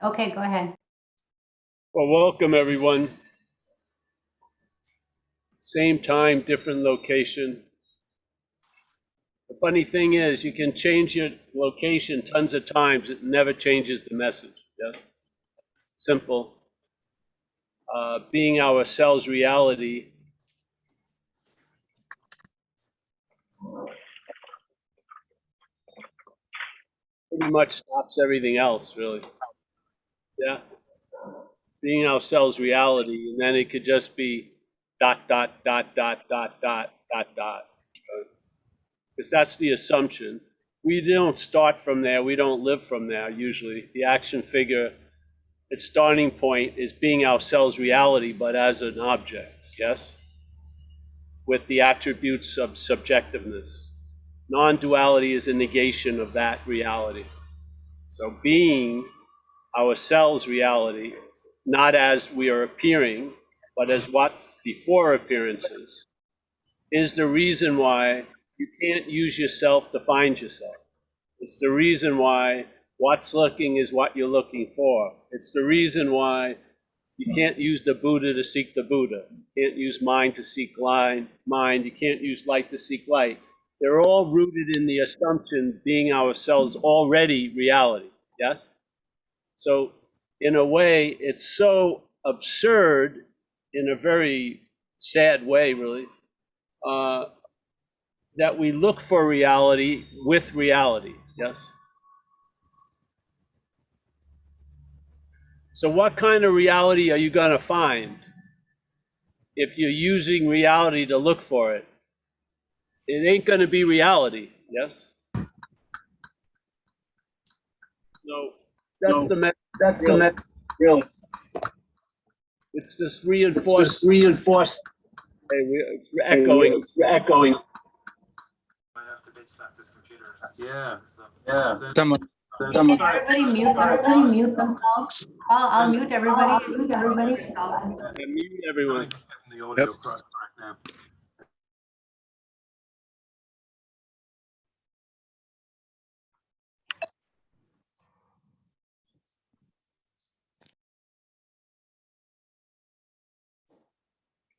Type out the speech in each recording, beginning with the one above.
Okay, go ahead. Well, welcome everyone. Same time, different location. The funny thing is, you can change your location tons of times. It never changes the message. Yes, simple. Being ourselves reality. Pretty much stops everything else, really. Yeah. Being ourselves reality, and then it could just be ... Because that's the assumption. We don't start from there. We don't live from there usually. The action figure, its starting point is being ourselves reality, but as an object, yes? With the attributes of subjectiveness. Non-duality is a negation of that reality. So being ourselves reality, not as we are appearing, but as what's before appearances, is the reason why you can't use yourself to find yourself. It's the reason why what's looking is what you're looking for. It's the reason why you can't use the Buddha to seek the Buddha. You can't use mind to seek mind. You can't use light to seek light. They're all rooted in the assumption being ourselves already reality, yes? So in a way, it's so absurd in a very sad way, really, that we look for reality with reality, yes? So what kind of reality are you gonna find if you're using reality to look for it? It ain't gonna be reality, yes? So that's the message. That's the message, really. It's just It's reinforced. just reinforced. It's echoing. It's echoing. I have to bitch this computer. Yeah. Can everybody mute themselves? I'll mute everybody. Mute yourself. Mute everyone. The audio correct now.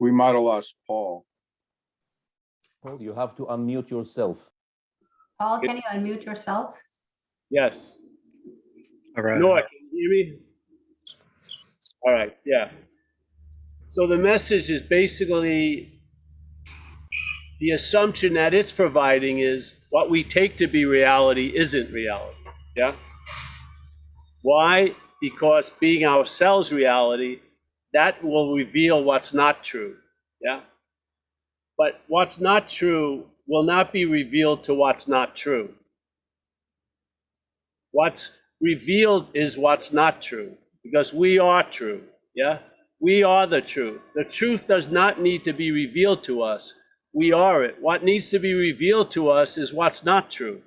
We might have lost Paul. Paul, you have to unmute yourself. Paul, can you unmute yourself? Yes. All right. Noah, can you hear me? All right, yeah. So the message is basically the assumption that it's providing is what we take to be reality isn't reality, yeah? Why? Because being ourselves reality, that will reveal what's not true, yeah? But what's not true will not be revealed to what's not true. What's revealed is what's not true, because we are true, yeah? We are the truth. The truth does not need to be revealed to us. We are it. What needs to be revealed to us is what's not true.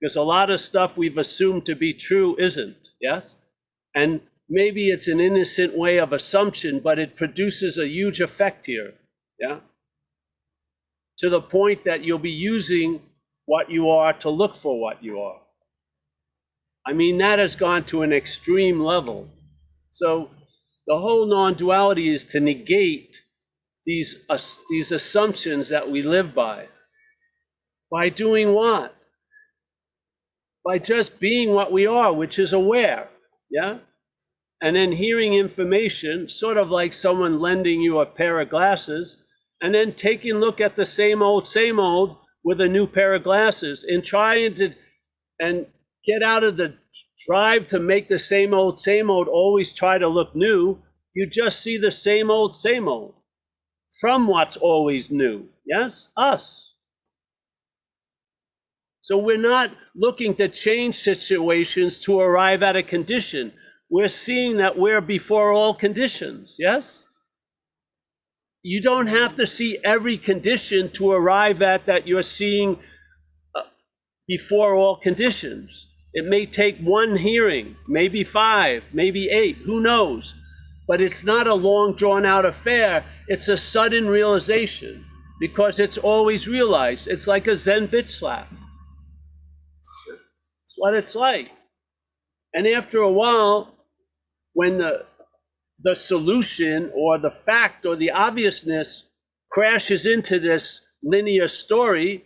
Because a lot of stuff we've assumed to be true isn't, yes? And maybe it's an innocent way of assumption, but it produces a huge effect here, yeah? To the point that you'll be using what you are to look for what you are. I mean, that has gone to an extreme level. So the whole non-duality is to negate these assumptions that we live by. By doing what? By just being what we are, which is aware, yeah? And then hearing information, sort of like someone lending you a pair of glasses, and then taking a look at the same old with a new pair of glasses and trying to, and get out of the drive to make the same old, always try to look new. You just see the same old from what's always new, yes? Us. So we're not looking to change situations to arrive at a condition. We're seeing that we're before all conditions, yes? You don't have to see every condition to arrive at that you're seeing before all conditions. It may take one hearing, maybe 5, maybe 8, who knows? But it's not a long drawn out affair. It's a sudden realization because it's always realized. It's like a Zen bitch slap. It's what it's like. And after a while, when the solution or the fact or the obviousness crashes into this linear story,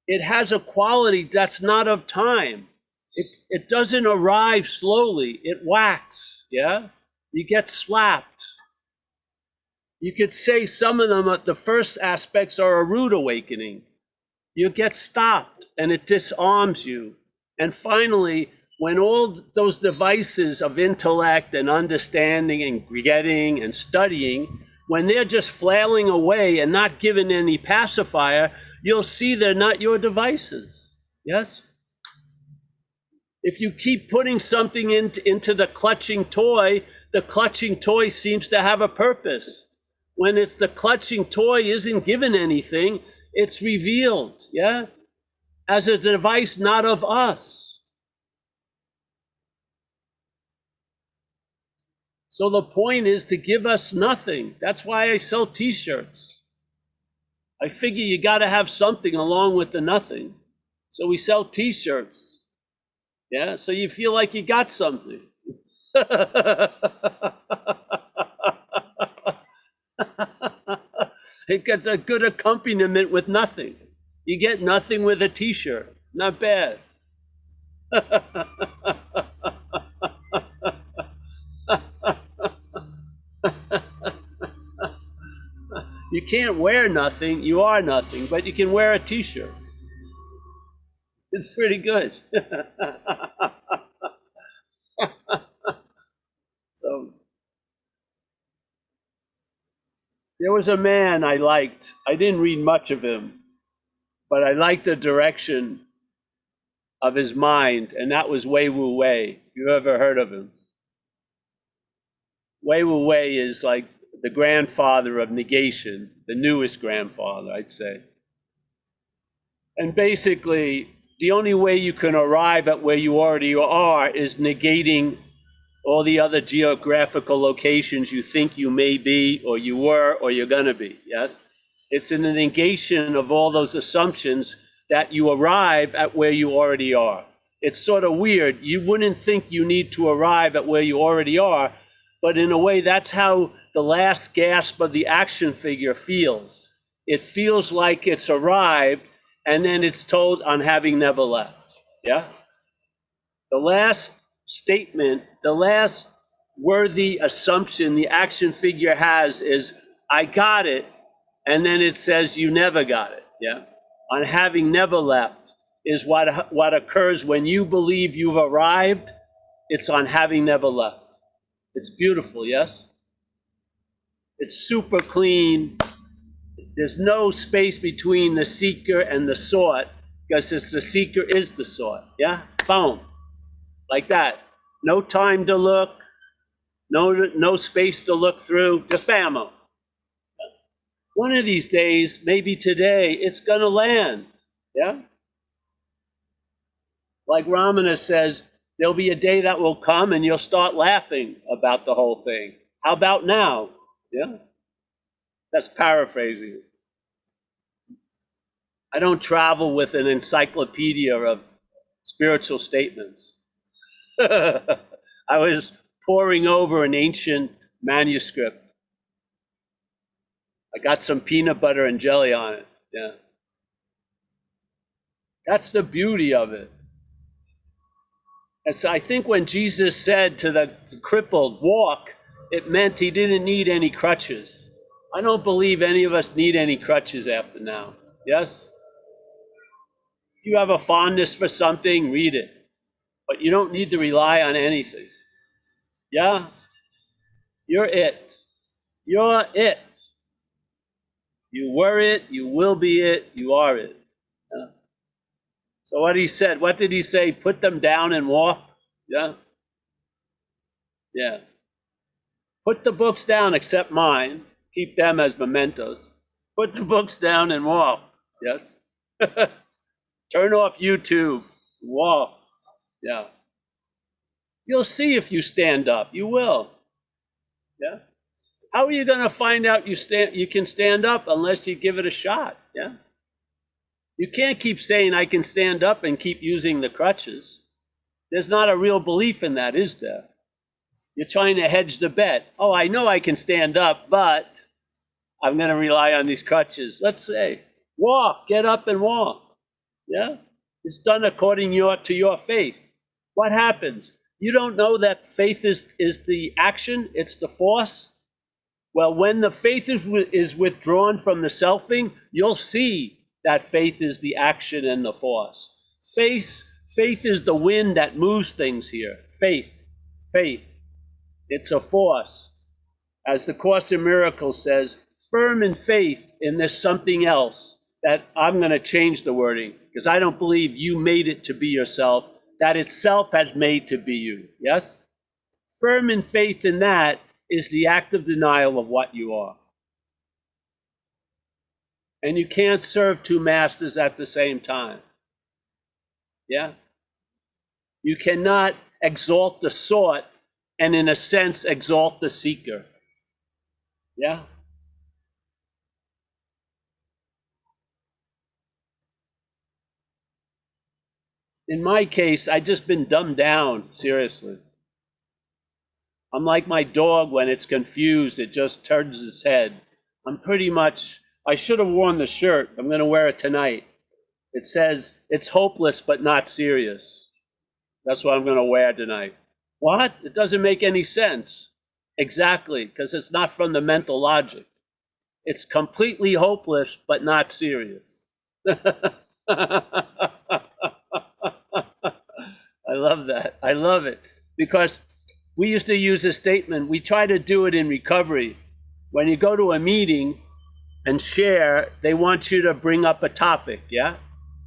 it has a quality that's not of time. It doesn't arrive slowly, it whacks, yeah? You get slapped. You could say some of them, the first aspects are a rude awakening. You get stopped and it disarms you. And finally, when all those devices of intellect and understanding and getting and studying, when they're just flailing away and not given any pacifier, you'll see they're not your devices. Yes? If you keep putting something into the clutching toy seems to have a purpose. When it's the clutching toy isn't given anything, it's revealed, yeah? As a device not of us. So the point is to give us nothing. That's why I sell t-shirts. I figure you got to have something along with the nothing. So we sell t-shirts. Yeah, so you feel like you got something. It gets a good accompaniment with nothing. You get nothing with a t-shirt. Not bad. You can't wear nothing, you are nothing, but you can wear a t-shirt. It's pretty good. So there was a man I liked. I didn't read much of him, but I liked the direction of his mind, and that was Wei Wu Wei. You ever heard of him? Wei Wu Wei is like the grandfather of negation, the newest grandfather, I'd say. And basically, the only way you can arrive at where you already are is negating all the other geographical locations you think you may be, or you were, or you're gonna be, yes? It's in the negation of all those assumptions that you arrive at where you already are. It's sort of weird. You wouldn't think you need to arrive at where you already are, but in a way, that's how the last gasp of the action figure feels. It feels like it's arrived, and then it's told, on having never left, yeah? The last statement, the last worthy assumption the action figure has is, I got it, and then it says, you never got it, yeah? On having never left is what occurs when you believe you've arrived. It's on having never left. It's beautiful, yes? It's super clean. There's no space between the seeker and the sought, because it's the seeker is the sought, yeah? Boom, like that. No time to look, no space to look through, just bam. One of these days, maybe today, it's gonna land, yeah? Like Ramana says, there'll be a day that will come and you'll start laughing about the whole thing. How about now, yeah? That's paraphrasing. I don't travel with an encyclopedia of spiritual statements. I was poring over an ancient manuscript. I got some peanut butter and jelly on it, yeah. That's the beauty of it. And so I think when Jesus said to the crippled, walk, it meant he didn't need any crutches. I don't believe any of us need any crutches after now, yes? If you have a fondness for something, read it. But you don't need to rely on anything. Yeah? You're it. You're it. You were it, you will be it, you are it. Yeah? So what did he say? Put them down and walk? Yeah? Yeah. Put the books down except mine. Keep them as mementos. Put the books down and walk. Yes? Turn off YouTube. Walk. Yeah. You'll see if you stand up. You will. Yeah? How are you going to find out you can stand up unless you give it a shot? Yeah? You can't keep saying I can stand up and keep using the crutches. There's not a real belief in that, is there? You're trying to hedge the bet. Oh, I know I can stand up, but I'm going to rely on these crutches. Let's say, walk, get up and walk. Yeah? It's done according to your faith. What happens? You don't know that faith is the action, it's the force. Well, when the faith is withdrawn from the selfing, you'll see that faith is the action and the force. Faith is the wind that moves things here. Faith. It's a force. As the Course in Miracles says, firm in faith in this something else that I'm going to change the wording because I don't believe you made it to be yourself, that itself has made to be you. Yes? Firm in faith in that is the active denial of what you are. And you can't serve two masters at the same time. Yeah? You cannot exalt the sought and in a sense exalt the seeker. Yeah? In my case, I just been dumbed down, seriously. I'm like my dog when it's confused, it just turns its head. I should have worn the shirt. I'm going to wear it tonight. It says, it's hopeless but not serious. That's what I'm going to wear tonight. What? It doesn't make any sense. Exactly, because it's not from the mental logic. It's completely hopeless but not serious. I love that. I love it. Because we used to use a statement, we try to do it in recovery. When you go to a meeting and share, they want you to bring up a topic, yeah?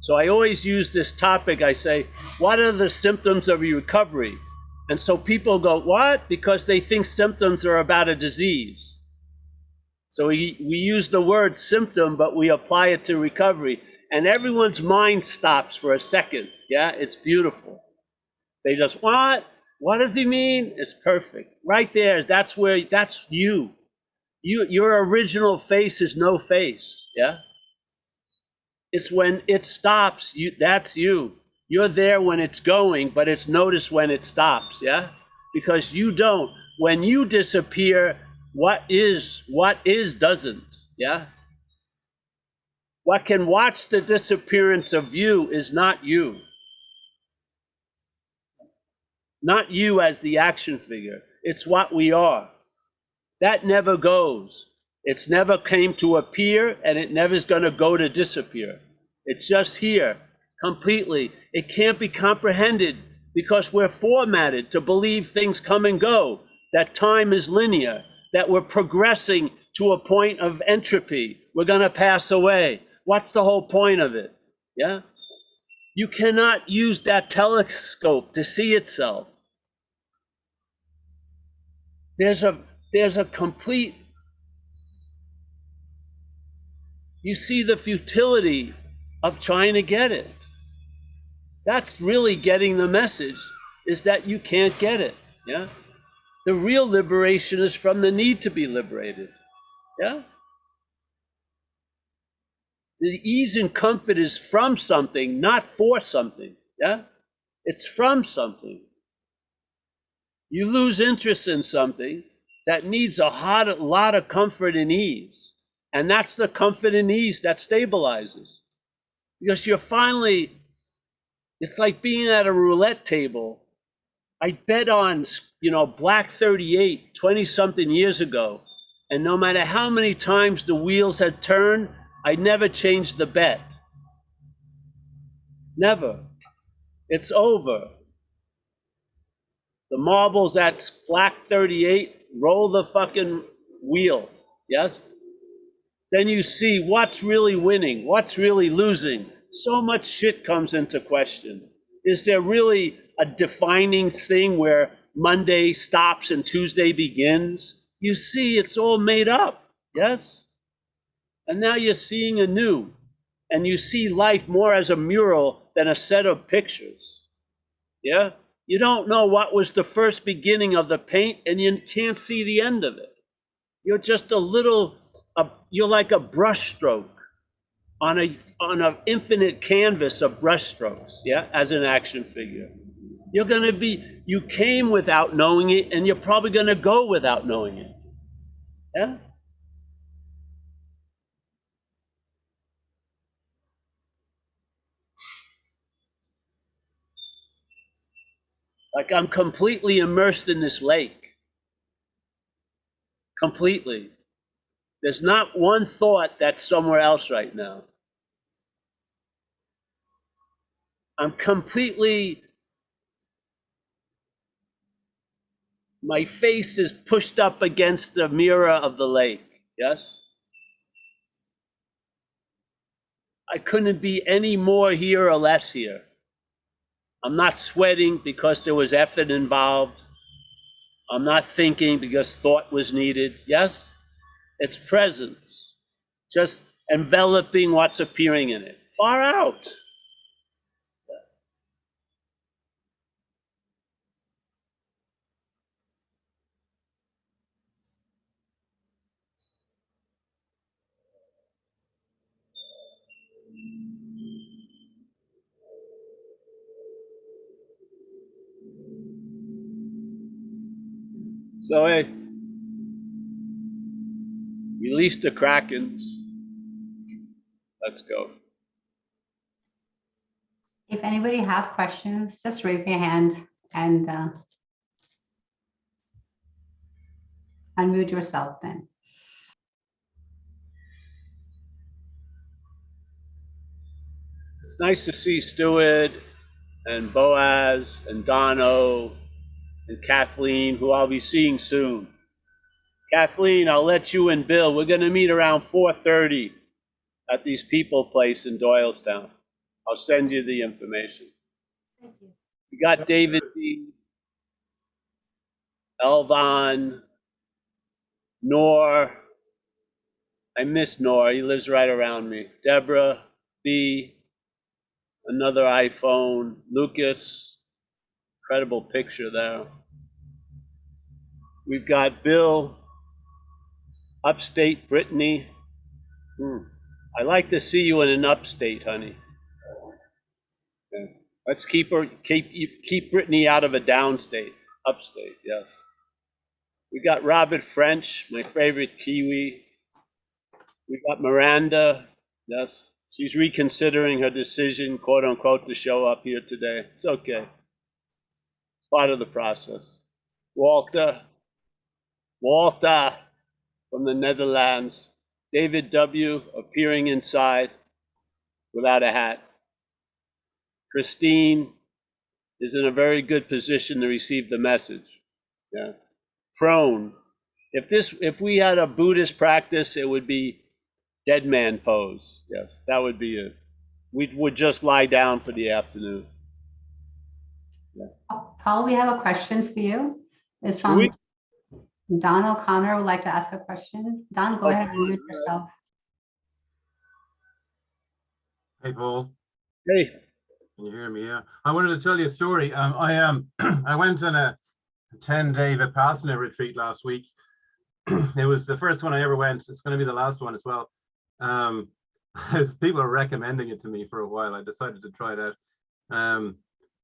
So I always use this topic. I say, what are the symptoms of your recovery? And so people go, what? Because they think symptoms are about a disease. So we use the word symptom, but we apply it to recovery. And everyone's mind stops for a second. Yeah, it's beautiful. They just, what? What does he mean? It's perfect. Right there, that's you. Your original face is no face. Yeah? It's when it stops, that's you. You're there when it's going, but it's noticed when it stops, yeah? Because you don't. When you disappear, what is doesn't, yeah? What can watch the disappearance of you is not you. Not you as the action figure. It's what we are. That never goes. It's never came to appear, and it never is going to go to disappear. It's just here, completely. It can't be comprehended because we're formatted to believe things come and go, that time is linear, that we're progressing to a point of entropy. We're going to pass away. What's the whole point of it? Yeah? You cannot use that telescope to see itself. There's a complete, you see the futility of trying to get it. That's really getting the message, is that you can't get it, yeah? The real liberation is from the need to be liberated, yeah? The ease and comfort is from something, not for something, yeah? It's from something. You lose interest in something that needs a lot of comfort and ease. And that's the comfort and ease that stabilizes. Because you're finally, it's like being at a roulette table. I bet on, black 38 20-something years ago. And no matter how many times the wheels had turned, I never changed the bet. Never. It's over. The marbles at black 38, roll the fucking wheel. Yes? Then you see what's really winning, what's really losing. So much shit comes into question. Is there really a defining thing where Monday stops and Tuesday begins? You see, it's all made up. Yes? And now you're seeing anew. And you see life more as a mural than a set of pictures. Yeah? You don't know what was the first beginning of the paint, and you can't see the end of it. You're just you're like a brushstroke on an infinite canvas of brushstrokes, yeah, as an action figure. You came without knowing it, and you're probably going to go without knowing it. Yeah? Like I'm completely immersed in this lake. Completely. There's not one thought that's somewhere else right now. I'm completely, my face is pushed up against the mirror of the lake. Yes? I couldn't be any more here or less here. I'm not sweating because there was effort involved. I'm not thinking because thought was needed. Yes? It's presence, just enveloping what's appearing in it. Far out. So, hey, release the Krakens. Let's go. If anybody has questions, just raise your hand and unmute yourself then. It's nice to see Stuart and Boaz and Dono and Kathleen, who I'll be seeing soon. Kathleen, I'll let you and Bill. We're going to meet around 4:30 at these people place in Doylestown. I'll send you the information. Thank you. We got David D, Elvan, Nor. I miss Nor. He lives right around me. Deborah B, another iPhone. Lucas, incredible picture there. We've got Bill, upstate Brittany. I like to see you in an upstate, honey. Okay. Let's keep Brittany out of a downstate. Upstate, yes. We got Robert French, my favorite Kiwi. We got Miranda, yes. She's reconsidering her decision, quote unquote, to show up here today. It's okay. Part of the process. Walter from the Netherlands. David W. appearing inside without a hat. Christine is in a very good position to receive the message. Yeah. Prone. If we had a Buddhist practice, it would be dead man pose. Yes, that would be it. We would just lie down for the afternoon. Yeah. Paul, we have a question for you. It's Do from we? Don O'Connor would like to ask a question. Don, go ahead and unmute yourself. Hey, Paul. Hey, Can you hear me? Yeah. I wanted to tell you a story. I went on a 10-day Vipassana retreat last week. It was the first one I ever went. It's going to be the last one as well. As people are recommending it to me for a while, I decided to try it out.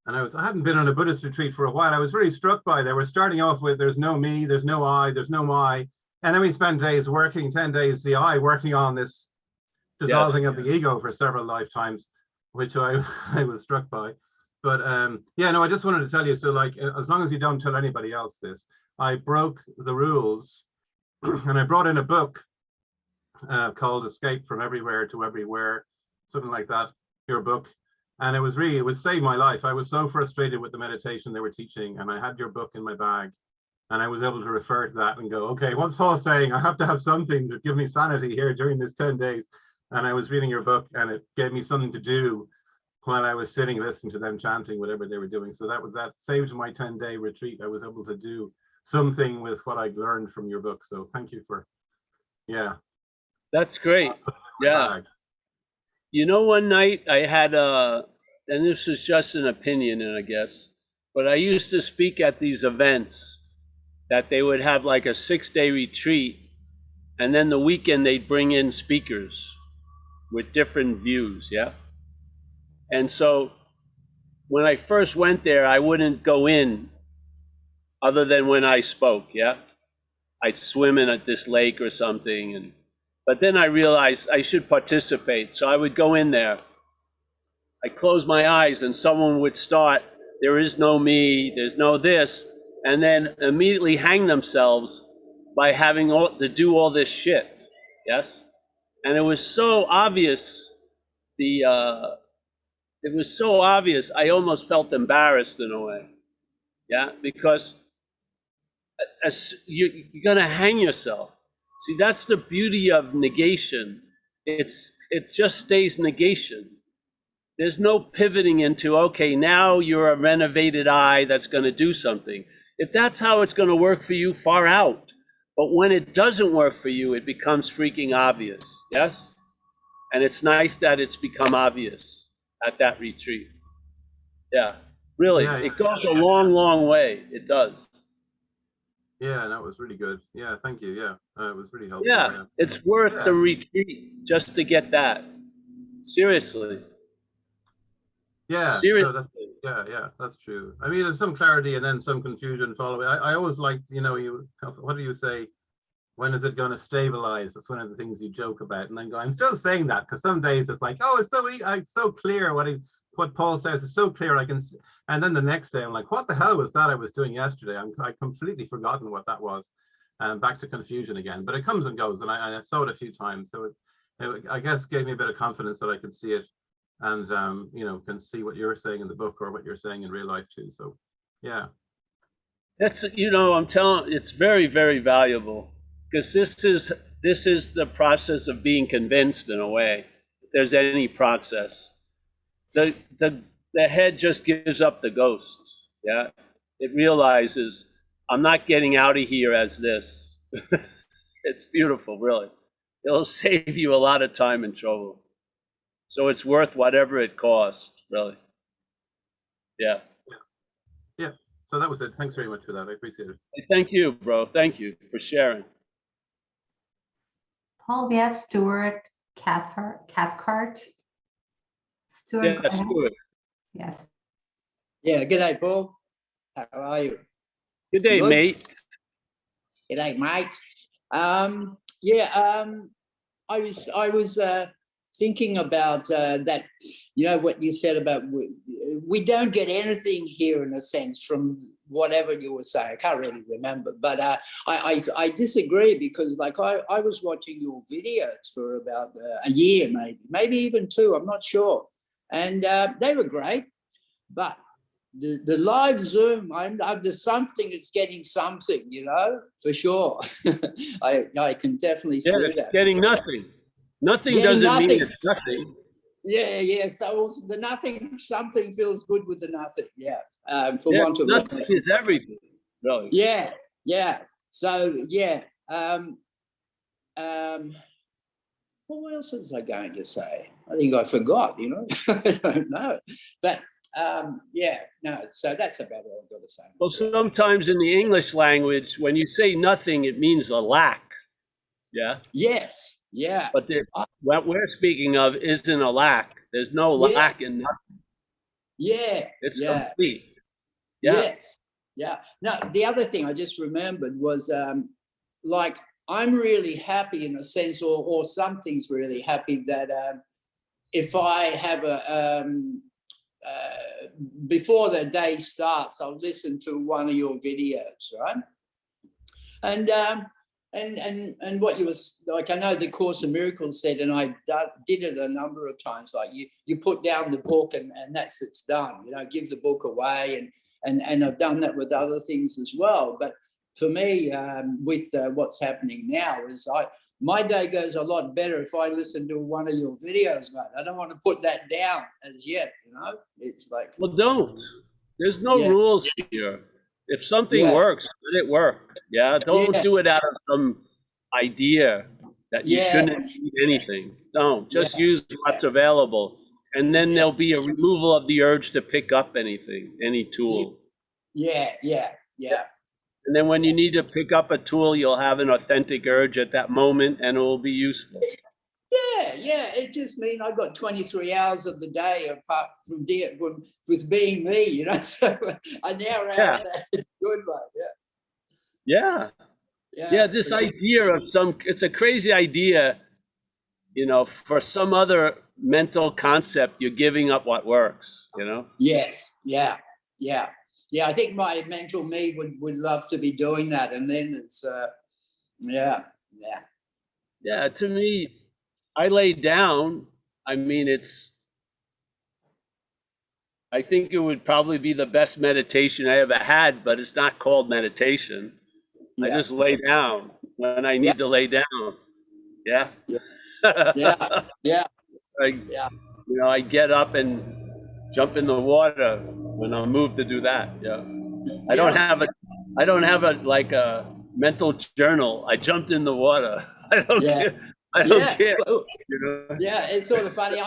And I hadn't been on a Buddhist retreat for a while. I was really struck by, they were starting off with there's no me, there's no I, there's no my. And then we spent days working, 10 days, the I, working on this dissolving of the ego for several lifetimes, which I was struck by. But yeah, no, I just wanted to tell you, so like, as long as you don't tell anybody else this, I broke the rules and I brought in a book called Escape from Everywhere to Everywhere, something like that, your book. And it would save my life. I was so frustrated with the meditation they were teaching, and I had your book in my bag, and I was able to refer to that and go, okay, what's Paul saying? I have to have something to give me sanity here during this 10 days. And I was reading your book, and it gave me something to do while I was sitting listening to them chanting whatever they were doing. So that saved my 10-day retreat. I was able to do something with what I learned from your book. So thank you for, yeah. that's great. Yeah. You know, one night I had and this was just an opinion, and I guess, but I used to speak at these events that they would have like a 6-day retreat, and then the weekend they'd bring in speakers with different views. Yeah. And so when I first went there, I wouldn't go in other than when I spoke, yeah? I'd swim in at this lake or something, but then I realized I should participate, so I would go in there. I'd close my eyes and someone would start, there is no me, there's no this, and then immediately hang themselves by having to do all this shit, yes? And it was so obvious, it was so obvious, I almost felt embarrassed in a way, yeah? Because you're gonna hang yourself. See, that's the beauty of negation. It just stays negation. There's no pivoting into, okay, now you're a renovated I that's gonna do something. If that's how it's gonna work for you, far out. But when it doesn't work for you, it becomes freaking obvious, yes? And it's nice that it's become obvious at that retreat. Yeah, really, Yeah, it goes a long, long way, it does. yeah, that was really good. Yeah, thank you. Yeah, it was really helpful. Yeah, it's worth Yeah. the retreat just to get that. Seriously. Yeah, Seriously. no, yeah, that's true. I mean, there's some clarity and then some confusion following. I always liked, what do you say? When is it going to stabilize? That's one of the things you joke about. And I'm still saying that because some days it's like, oh, it's so clear what Paul says is so clear. And then the next day I'm like, what the hell was that I was doing yesterday? I completely forgotten what that was. Back to confusion again. But it comes and goes, and I saw it a few times. So it I guess gave me a bit of confidence that I could see it, and can see what you're saying in the book or what you're saying in real life too. So yeah. That's, I'm telling, it's very, very valuable because this is the process of being convinced in a way. If there's any process, the head just gives up the ghosts. Yeah, it realizes I'm not getting out of here as this. It's beautiful, really. It'll save you a lot of time and trouble. So it's worth whatever it costs, really. Yeah. Yeah. So that was it. Thanks very much for that. I appreciate it. Thank you, bro. Thank you for sharing. Paul, we have Stuart Cathcart. Stuart, Yeah, go that's ahead. good. Yes. Yeah, g'day, Paul. How are you? Good day, Good. mate. G'day, mate. I was thinking about that. What you said about we don't get anything here in a sense from whatever you were saying. I can't really remember, but I disagree because I was watching your videos for about a year, maybe even 2. I'm not sure, and they were great, but the live Zoom, there's something that's getting something, for sure. I can definitely see Yeah, that. getting nothing. Nothing Getting doesn't mean nothing. it's nothing. Yeah. So also the nothing, something feels good with the nothing. Yeah. For want of nothing is everything, really. Yeah. So yeah. What else was I going to say? I think I forgot. I don't know. But so that's about all I've got to say. Well, sometimes in the English language, when you say nothing, it means a lack. Yeah. Yes. Yeah. But what we're speaking of isn't a lack. There's no lack in nothing. Yeah. It's yeah. complete. Yeah. Yes. Yeah. No, the other thing I just remembered was I'm really happy in a sense, or something's really happy that if I have before the day starts, I'll listen to one of your videos, right? And what you was like, I know the Course in Miracles said, and I did it a number of times. Like you put down the book, and it's done. Give the book away, and I've done that with other things as well. But for me, with what's happening now, is my day goes a lot better if I listen to one of your videos, mate. I don't want to put that down as yet. It's like, well, don't. There's no rules here. If something works, let it work. Yeah. Don't do it out of some idea that you shouldn't eat anything. Don't. Just use what's available. And then there'll be a removal of the urge to pick up anything, any tool. Yeah. And then when you need to pick up a tool, you'll have an authentic urge at that moment and it will be useful. It just means I've got 23 hours of the day apart from with being me, you know. So I now have that. It's good, mate. Yeah. Yeah, this idea of it's a crazy idea, you know, for some other mental concept, you're giving up what works, you know? Yes. Yeah. I think my mental me would love to be doing that. And then it's, yeah. Yeah, to me, I lay down. I mean, I think it would probably be the best meditation I ever had, but it's not called meditation. I Yeah. just lay down when I need to lay down. Yeah. Yeah. I get up and jump in the water when I'm moved to do that. Yeah. I don't have like a mental journal. I jumped in the water. I don't care. I don't care. Well, You know? yeah, it's sort of funny.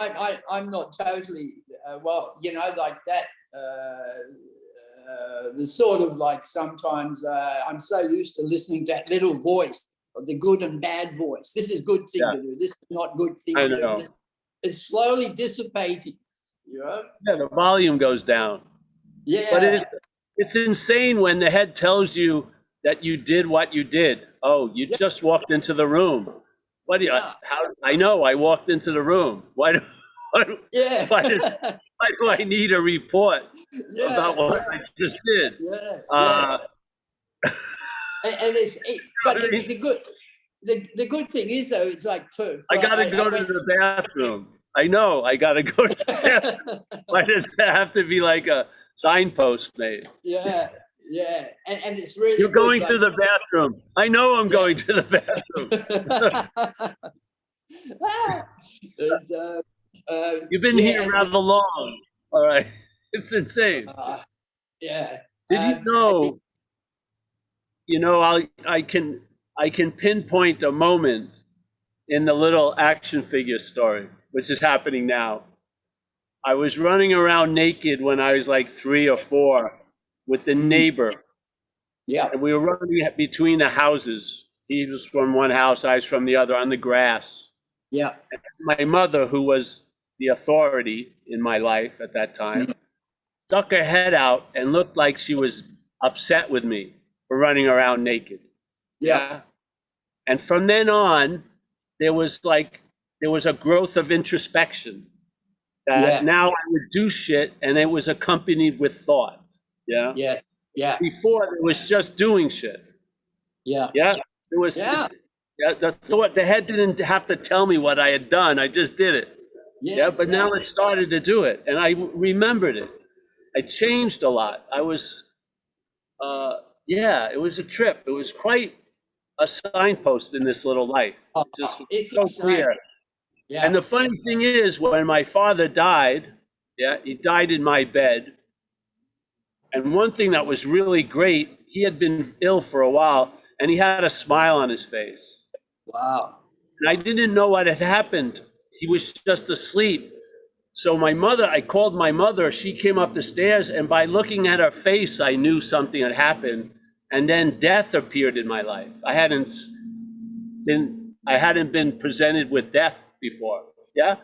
I'm not totally well, you know, like that. The sort of like sometimes I'm so used to listening to that little voice of the good and bad voice. This is good thing to do. This is not good thing I to know. do. It's slowly dissipating. You know? Yeah, the volume goes down. Yeah. But it's insane when the head tells you that you did what you did. Oh, you just walked into the room. What do you? How? I know I walked into the room. Why do I need a report about what I just did? But the good thing is though, it's like I gotta go to the bathroom. I know I gotta go to the bathroom. Why does there have to be like a signpost made? Yeah. And it's really You're going good, to the bathroom. I know I'm going to the bathroom. You've been here rather long. All right. It's insane. Yeah. Did you know? You know, I can pinpoint a moment in the little action figure story, which is happening now. I was running around naked when I was like 3 or 4 with the neighbor. Yeah. And we were running between the houses. He was from one house, I was from the other on the grass. Yeah. And my mother, who was the authority in my life at that time, stuck her head out and looked like she was upset with me for running around naked. Yeah. And from then on, there was a growth of introspection that now I would do shit and it was accompanied with thought. Yeah. Yes. Yeah. Before it was just doing shit. Yeah. Yeah. It was the thought, the head didn't have to tell me what I had done. I just did it. Yes, but now I started to do it and I remembered it. I changed a lot. I was it was a trip. It was quite a signpost in this little life. It's so clear. Yeah. And the funny thing is, when my father died, he died in my bed. And one thing that was really great, he had been ill for a while, and he had a smile on his face. Wow. And I didn't know what had happened. He was just asleep. So I called my mother. She came up the stairs, and by looking at her face, I knew something had happened. And then death appeared in my life. I hadn't been presented with death before. Yeah.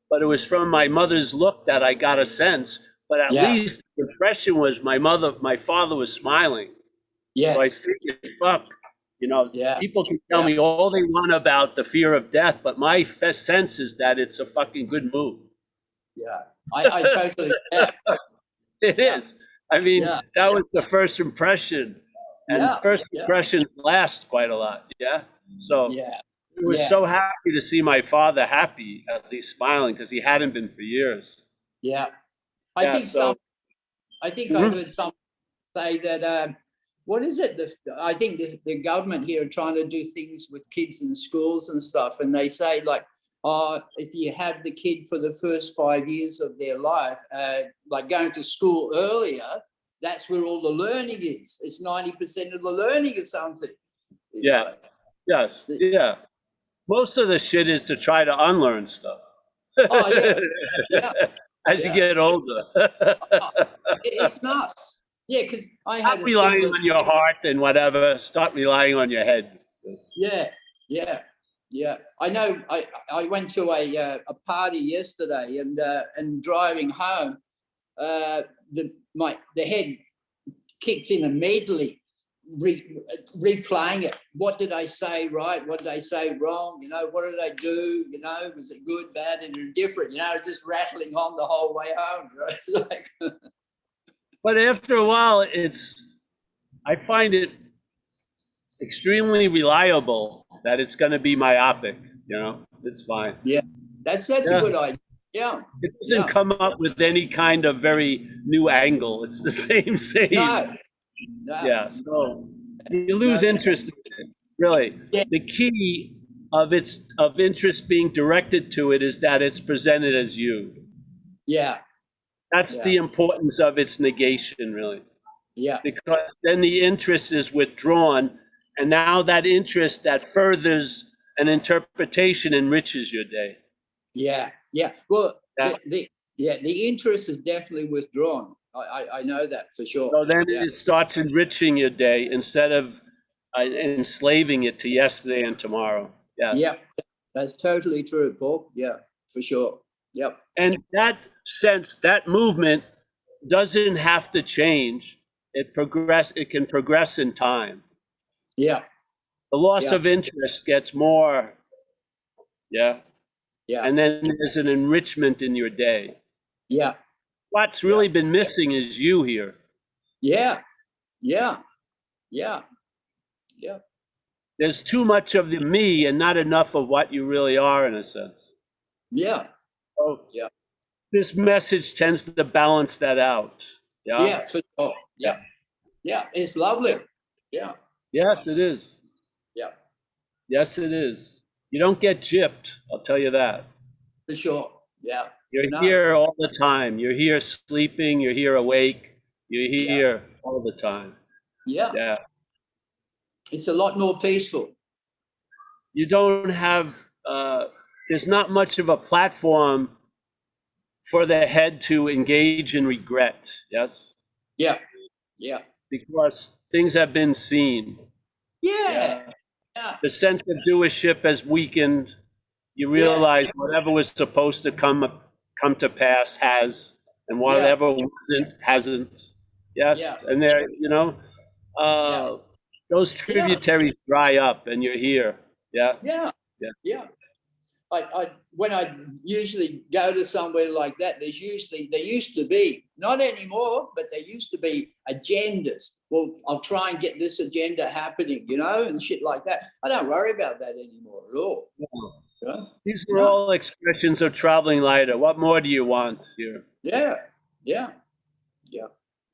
But it was from my mother's look that I got a sense. But at least the impression was my father was smiling. Yes. So I figured, fuck, people can tell me all they want about the fear of death, but my sense is that it's a fucking good move. Yeah, I totally. It is. I mean, that was the first impression. And first impressions last quite a lot. Yeah. So we were so happy to see my father happy, at least smiling, because he hadn't been for years. Yeah. I think I heard someone say that what is it? I think the government here are trying to do things with kids in schools and stuff, and they say like, if you have the kid for the first 5 years of their life, like going to school earlier, that's where all the learning is. It's 90% of the learning or something. Yes. Most of the shit is to try to unlearn stuff. As you get older. It's nuts. Yeah, because I had Stop relying on your heart and whatever. Stop relying on your head. Yeah. Yeah, I know. I went to a party yesterday, and driving home, the head kicked in immediately, replaying it. What did I say right? What did I say wrong? You know, what did I do? You know, was it good, bad, and indifferent? You know, just rattling on the whole way home. Right? It's like, But after a while, I find it extremely reliable that it's going to be myopic. You know, it's fine. yeah, that's Yeah. a good idea. Yeah, It doesn't come up with any kind of very new angle. It's the same. no. Yeah. So you lose No. interest in it, really. Yeah. The key of interest being directed to it is that it's presented as you. Yeah, That's Yeah. the importance of its negation, really. yeah, Because then the interest is withdrawn, and now that interest that furthers an interpretation enriches your day. yeah, yeah. Well, Yeah. the interest is definitely withdrawn. I know that for sure. So then Yeah. it starts enriching your day instead of enslaving it to yesterday and tomorrow. Yes. Yeah, that's totally true, Paul. Yeah, for sure. Yep. And that movement doesn't have to change. It can progress in time. Yeah, The loss Yeah. of interest gets more, yeah. yeah, And then there's an enrichment in your day. yeah, What's really been missing is you here. yeah, yeah, yeah, yeah. There's too much of the me and not enough of what you really are, in a sense. Yeah, So Yeah. this message tends to balance that out. Yeah. yeah, for sure. Yeah, yeah. It's lovely. Yeah, Yes, it is. yeah, Yes, it is. You don't get gypped, I'll tell you that. for sure. Yeah. You're No. here all the time. You're here sleeping. You're here awake. You're here all the time. Yeah. Yeah. It's a lot more peaceful. You don't have, there's not much of a platform for the head to engage in regret. Yes. Yeah, yeah, Because things have been seen. yeah, yeah, The sense of doership has weakened. You realize whatever was supposed to come to pass has, and whatever wasn't hasn't. Yes, Yeah. and there, those tributaries dry up, and you're here. Yeah, yeah, Yeah. yeah. When I usually go to somewhere like that, there used to be, not anymore, but there used to be agendas. Well, I'll try and get this agenda happening, you know, and shit like that. I don't worry about that anymore at all. You know? These are all expressions of traveling lighter. What more do you want here? Yeah, yeah, yeah.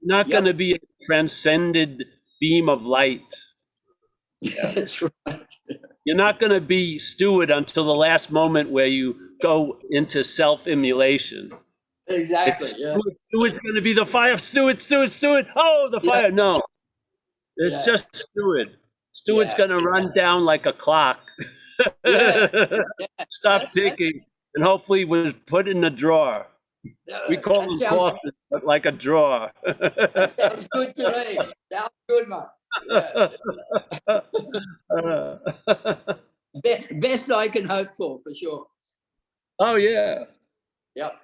Not going to be a transcended beam of light. That's right. You're not going to be steward until the last moment where you go into self-immolation. Exactly. Yeah. Steward's going to be the fire. Steward. Oh, the fire. Yeah. No, it's Yeah. just steward. Steward's Yeah. going to run down like a clock. Yeah. Stop That's- ticking, and hopefully was put in the drawer. We call that them sounds, coffins, but like a drawer. that sounds good to me. Sounds good, mate. Yeah. Best I can hope for sure. Oh yeah. Yep.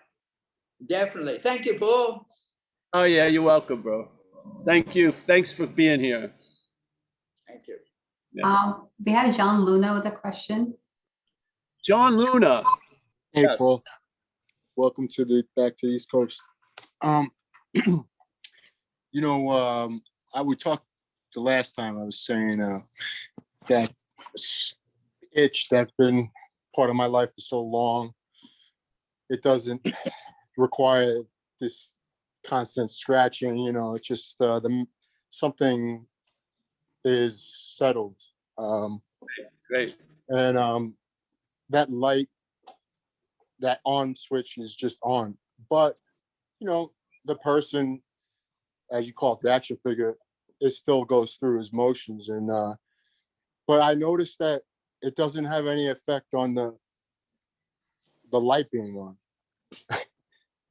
Definitely. Thank you, Paul. Oh yeah. You're welcome, bro. Thank you. Thanks for being here. Thank you. We have John Luna with a question. John Luna. Hey, Yeah. Paul. Welcome back to the East Coast. We talked the last time. I was saying that itch that's been part of my life for so long, it doesn't require this constant scratching. It's just something is settled. Great. And that light, that on switch is just on. But, the person, as you call it, the action figure, it still goes through his motions. And but I noticed that it doesn't have any effect on the light being on.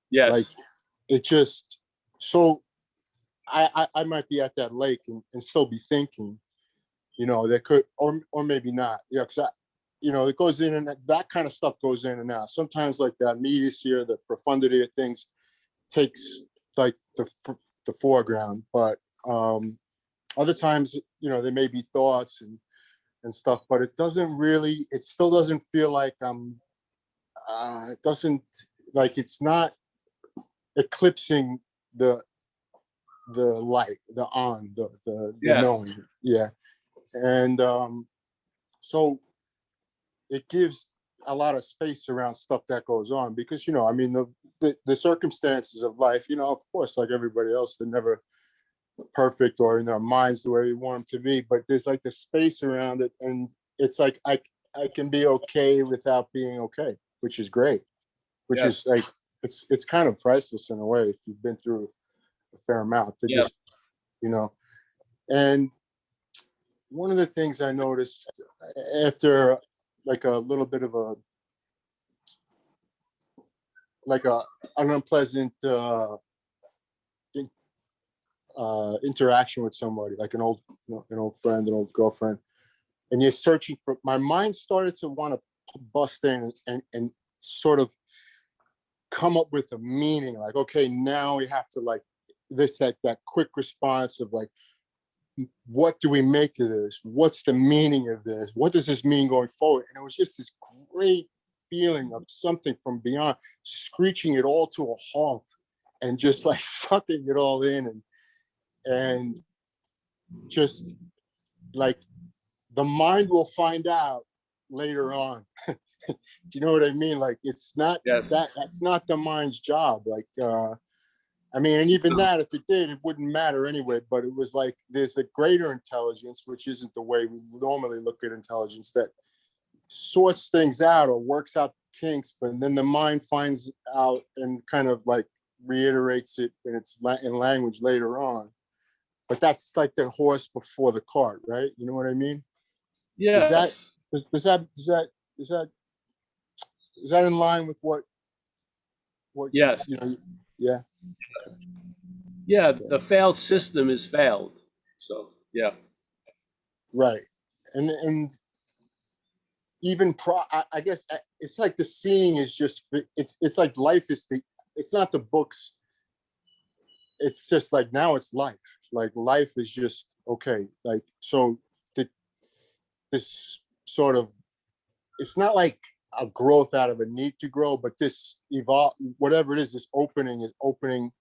Yes. Like it just, so I might be at that lake and still be thinking, there could, or maybe not. Because you know, it goes in and that kind of stuff goes in and out. Sometimes like that immediacy or the profundity of things takes like the foreground, but other times, you know, there may be thoughts and stuff, but it still doesn't feel like it doesn't, like, it's not eclipsing the light, the Yeah. knowing. Yeah. And so it gives a lot of space around stuff that goes on, because, you know, I mean, the circumstances of life, you know, of course, like everybody else, they're never perfect or in their minds the way we want them to be, but there's like the space around it, and it's like I can be okay without being okay, which is great, which is Yes. like it's kind of priceless in a way if you've been through a fair amount to Yeah. just, you know. And one of the things I noticed after like a little bit of an unpleasant interaction with somebody, like an old friend, an old girlfriend, and you're searching for, my mind started to want to bust in and sort of come up with a meaning, like, okay, now we have to like that quick response of like, what do we make of this? What's the meaning of this? What does this mean going forward? And it was just this great feeling of something from beyond, screeching it all to a halt and just like sucking it all in, and just like the mind will find out later on. Do you know what I mean? Like, it's not Yeah. that's not the mind's job. Like, I mean, and even that, if it did, it wouldn't matter anyway. But it was like there's a greater intelligence, which isn't the way we normally look at intelligence, that sorts things out or works out kinks, but then the mind finds out and kind of like reiterates it in language later on. But that's like the horse before the cart, right? You know what I mean? Yes. Is that in line with what Yes. you know? Yeah. Yeah. The failed system is failed. So, yeah. Right. And even I guess it's like the seeing is just, it's like life is it's not the books. It's just like, now it's life. Like, life is just okay. Like, so this sort of, it's not like a growth out of a need to grow, but this evolve, whatever it is, this opening is opening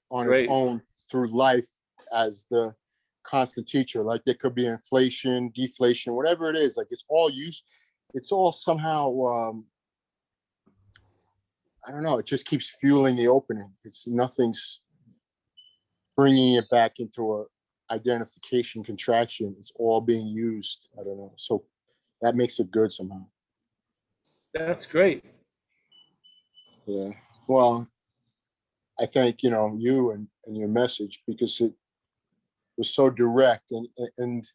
on its Great. own through life as the constant teacher. Like, there could be inflation, deflation, whatever it is. Like, it's all somehow, I don't know, it just keeps fueling the opening. Nothing's bringing it back into a identification contraction. It's all being used. I don't know. So that makes it good somehow. That's great. Yeah. Well, I thank, you and your message, because it was so direct, and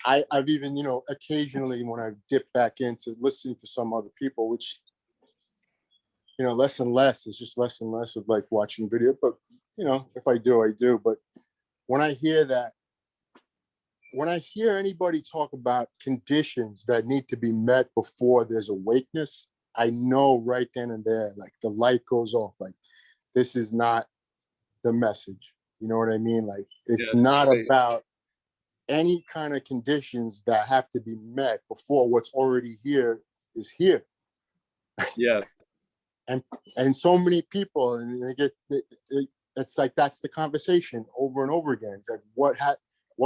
I've even, occasionally when I dip back into listening to some other people, which, less and less, it's just less and less of like watching video, but if I do, I do. But when I hear that, when I hear anybody talk about conditions that need to be met before there's awakeness, I know right then and there, like, the light goes off. Like, this is not the message. You know what I mean? Like, it's not great. about any kind of conditions that have to be met before what's already here is here. Yeah. And so many people, and they get, it's like, that's the conversation over and over again. It's like, what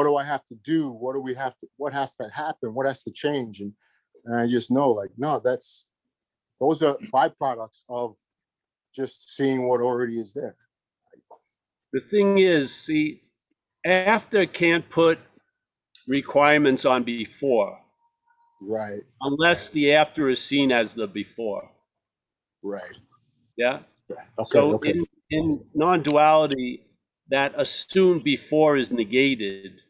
do I have to do? What has to happen? What has to change? And I just know, like, no, those are byproducts of just seeing what already is there. The thing is, see, after can't put requirements on before, Right. unless the after is seen as the before. Right. Yeah. Okay. So Okay. in non-duality, that assumed before is negated,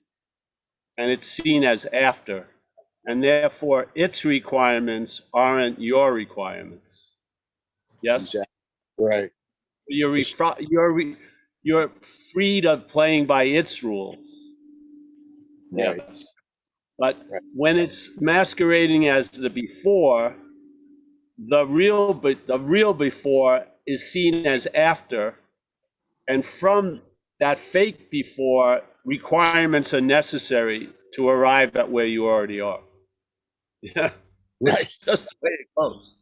and it's seen as after, and therefore its requirements aren't your requirements. Yes. Exactly. Right. You're freed of playing by its rules. Right. Yes. But Right. when it's masquerading as the before, the real before is seen as after, and from that fake before, requirements are necessary to arrive at where you already are. Yeah, Right. it's just the way it goes.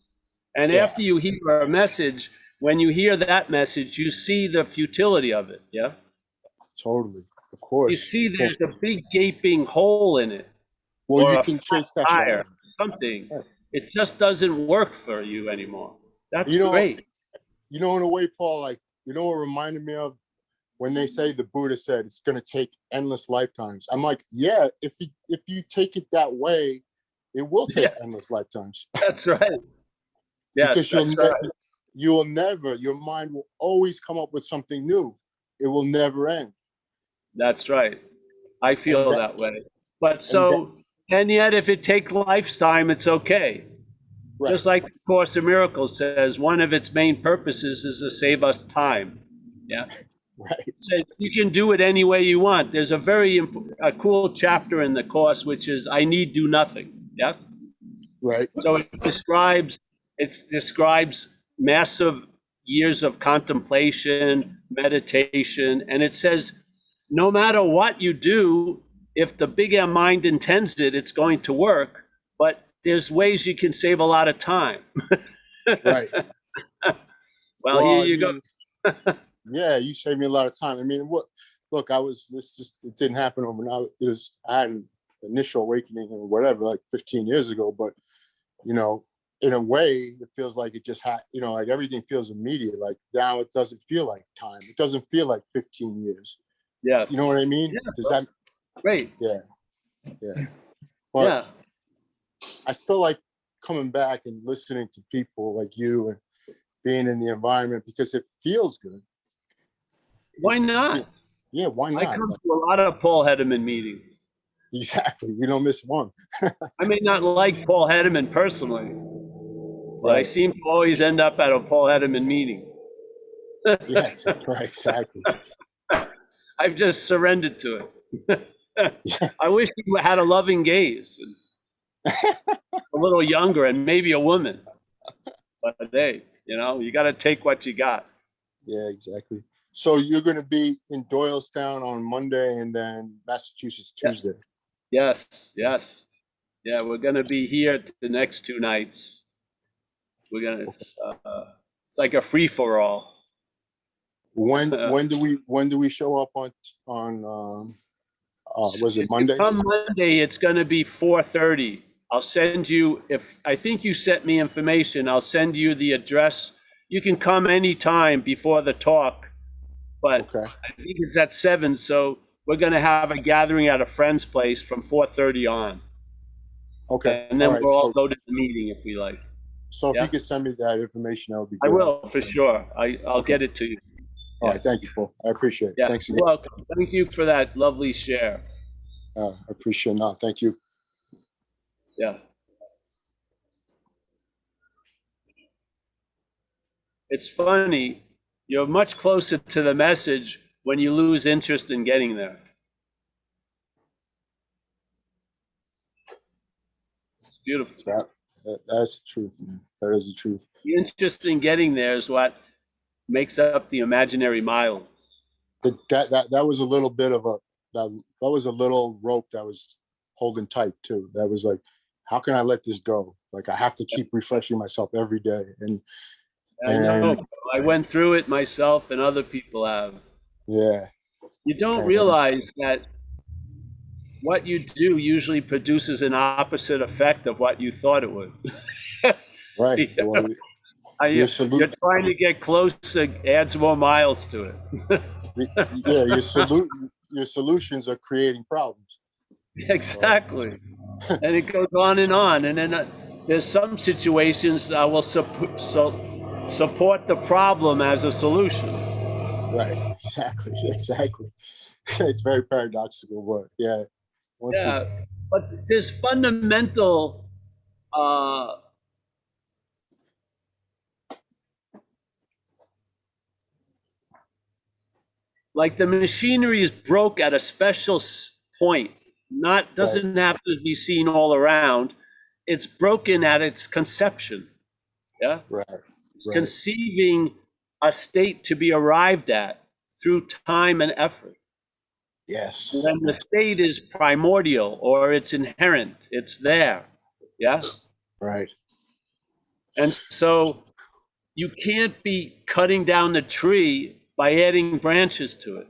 And Yeah. after you hear a message, when you hear that message, you see the futility of it. Yeah, Totally. Of you course. see there's a big gaping hole in it, Well, or you a can flat chase that tire, down. something. Right. It just doesn't work for you anymore. That's You know, great. in a way, Paul, like, you know what reminded me of? When they say the Buddha said it's going to take endless lifetimes. I'm like, yeah, if you take it that way, it will take Yeah. endless lifetimes. That's right. Yes, Because that's right. you'll never, your mind will always come up with something new. It will never end. That's right. I feel And that way. But and that, and yet if it takes lifetime, it's okay. right, Just like the Course of Miracles says, one of its main purposes is to save us time. Yeah. right, So you can do it any way you want. There's a cool chapter in the Course, which is I need do nothing. Yes. right, So it describes massive years of contemplation, meditation, and it says no matter what you do, if the big M mind intends it, it's going to work. But there's ways you can save a lot of time. right. Well, Well, here I you go. mean, yeah, you saved me a lot of time. I mean, look, it didn't happen overnight. I had an initial awakening or whatever, like 15 years ago, but you know, in a way, it feels like it just like everything feels immediate. Like now it doesn't feel like time. It doesn't feel like 15 years. Yes. You know what I mean? Yeah, Does that, great. yeah. But Yeah. I still like coming back and listening to people like you and being in the environment because it feels good. Why not? Yeah, why I not? come Like, to a lot of Paul Hedderman meetings. exactly. You don't miss one. I may not like Paul Hedderman personally, but I Right. seem to always end up at a Paul Hedderman meeting. Yes, right, exactly. I've just surrendered to it. Yeah. I wish you had a loving gaze, and a little younger, and maybe a woman. But hey, you got to take what you got. Yeah, exactly. So you're going to be in Doylestown on Monday and then Massachusetts Yeah. Tuesday. Yes, yes. Yeah, we're going to be here the next 2 nights. It's like a free for all. When do we show up on was it Monday? Come Monday, it's going to be 4:30. I'll send you, I think you sent me information, I'll send you the address. You can come anytime before the talk, but Okay. I think it's at 7, so we're going to have a gathering at a friend's place from 4:30 on. Okay. And then All right. we'll all go to the meeting if we like. So if Yeah. you could send me that information, that would be I good. will, for sure. I'll Okay. get it to you. All right. Thank you, Paul. I appreciate it. Yeah, Thanks you're again. welcome. Thank you for that lovely share. I appreciate it. No, thank you. Yeah. It's funny, you're much closer to the message when you lose interest in getting there. It's beautiful. That's the truth, man. That is the truth. The interest in getting there is what makes up the imaginary miles. That was a little bit of that was a little rope that was holding tight too. That was like, how can I let this go? Like I have to keep refreshing myself every day. And I know. I went through it myself and other people have. yeah. You don't And, realize that what you do usually produces an opposite effect of what you thought it would. right. Yeah. Well, You're trying to get closer, adds more miles to it. yeah, your solutions are creating problems. Exactly. And it goes on. And then there's some situations that will support the problem as a solution. Right. Exactly. It's very paradoxical, but yeah. Yeah. But there's fundamental like the machinery is broke at a special point doesn't have to be seen all around. It's broken at its conception. Yeah. Right. It's Right. conceiving a state to be arrived at through time and effort. Yes. When the state is primordial or it's inherent, it's there. Yeah. Right. And so you can't be cutting down the tree by adding branches to it.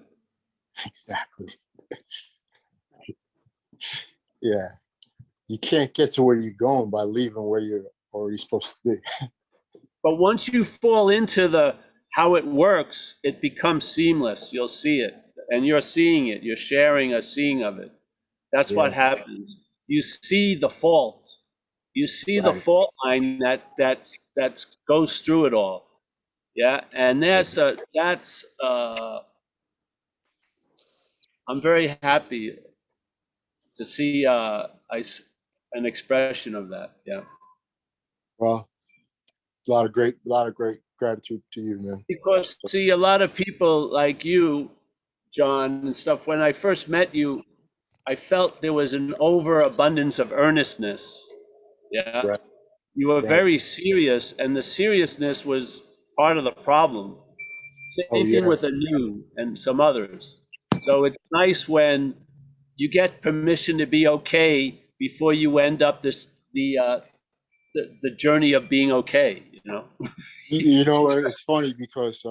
Exactly. Yeah. You can't get to where you're going by leaving where you're already supposed to be. But once you fall into the how it works, it becomes seamless. You'll see it, and you're seeing it. You're sharing a seeing of it. That's what Yeah. happens. You see the fault. You see the Right. fault line that goes through it all. Yeah, and I'm very happy to see an expression of that. Yeah. Well, it's a lot of great gratitude to you, man. Because see, a lot of people like you, John, and stuff, when I first met you, I felt there was an overabundance of earnestness. Yeah. Right. You were Right. very serious, and the seriousness was part of the problem. Oh, Same thing yeah. with Anu and some others. So it's nice when you get permission to be okay before you end up the journey of being okay, you know? You know, it's funny because